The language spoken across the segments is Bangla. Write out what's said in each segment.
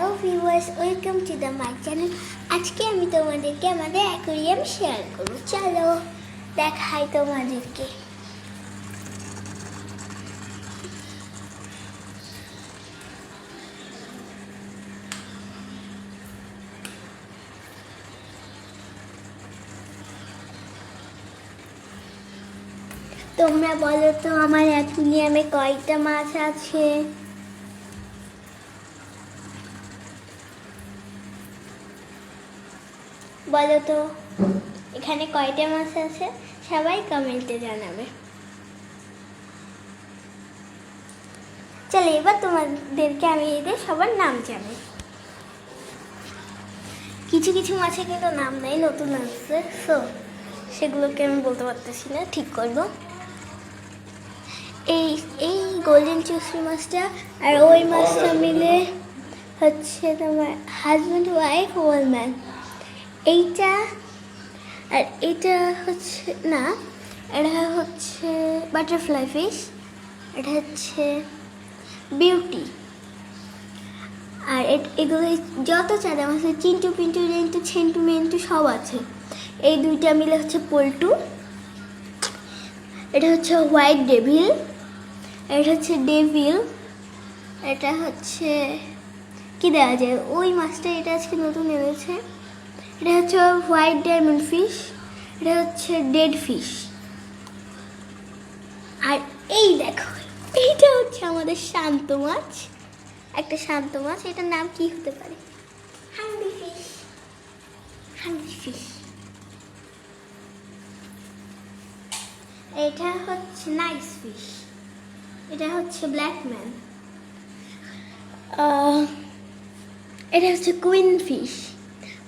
Hello viewers, welcome to the my channel. আজকে আমি তোমাদেরকে আমাদের অ্যাকোয়ারিয়াম শেয়ার করব। চলো দেখাই তোমাদেরকে। তোমরা বলো তো আমার অ্যাকোয়ারিয়ামে কয়টা মাছ আছে? বলো তো এখানে কয়টা মাছ আছে? সবাই কমেন্টে জানাবে। চলো এবার তোমাদেরকে আমি এদের সবার নাম জানি। কিছু কিছু মাছে কিন্তু নাম নেই, নতুন আসছে, সো সেগুলোকে আমি বলতে পারতেছি না, ঠিক করবো। এই এই গোল্ডেন চুসরি মাছটা আর ওই মাছটা মিলে হচ্ছে তোমার হাজব্যান্ড ওয়াইফ ওয়ালম্যান। এইটা আর এটা হচ্ছে না, এটা হচ্ছে বাটারফ্লাই ফিশ, এটা হচ্ছে বিউটি। আর এগুলো যত চাঁদা মাছ আছে, চিন্টু পিন্টু রেন্টু ছেন্টু মেন্টু সব আছে। এই দুইটা মিলে হচ্ছে পল্টু। এটা হচ্ছে হোয়াইট ডেভিল, এটা হচ্ছে ডেভিল, এটা হচ্ছে কি দেওয়া যায় ওই মাছটা, এটা আজকে নতুন এনেছে। এটা হচ্ছে হোয়াইট ডায়মন্ড ফিশ, এটা হচ্ছে ডেড ফিশ। আর এই দেখো, এইটা হচ্ছে আমাদের শান্ত মাছ, একটা শান্ত মাছ। এটার নাম কি হতে পারে? Hungry fish, hungry fish. এটা হচ্ছে নাইস ফিশ, এটা হচ্ছে ব্ল্যাকম্যান। এটা হচ্ছে কুইন ফিশ,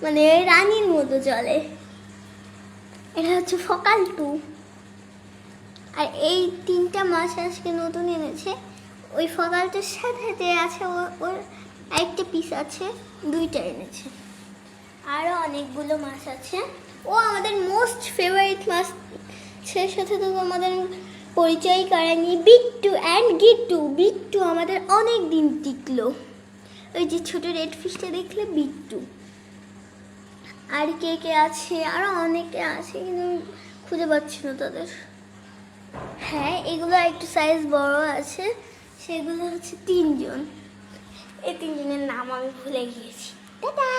মানে রানীর মতো চলে। এটা হচ্ছে ফকাল টু। আর এই তিনটা মাছ আজকে নতুন এনেছে। ওই ফকালটার সাথে যে আছে ওর একটা পিস আছে, দুইটা এনেছে। আরও অনেকগুলো মাছ আছে। ও আমাদের মোস্ট ফেভারিট মাছ, সে সাথে তো আমাদের পরিচয় করায়নি, বিট্টু অ্যান্ড গিট্টু। বিট্টু আমাদের অনেক দিন টিকলো। ওই যে ছোট রেড ফিশটা দেখলে বিট্টু। আর কে কে আছে? আরও অনেকে আছে কিন্তু খুঁজে পাচ্ছি না তাদের। হ্যাঁ, এগুলো একটু সাইজ বড় আছে, সেগুলো হচ্ছে তিনজন। এই তিনজনের নাম আমি ভুলে গিয়েছি। টাটা।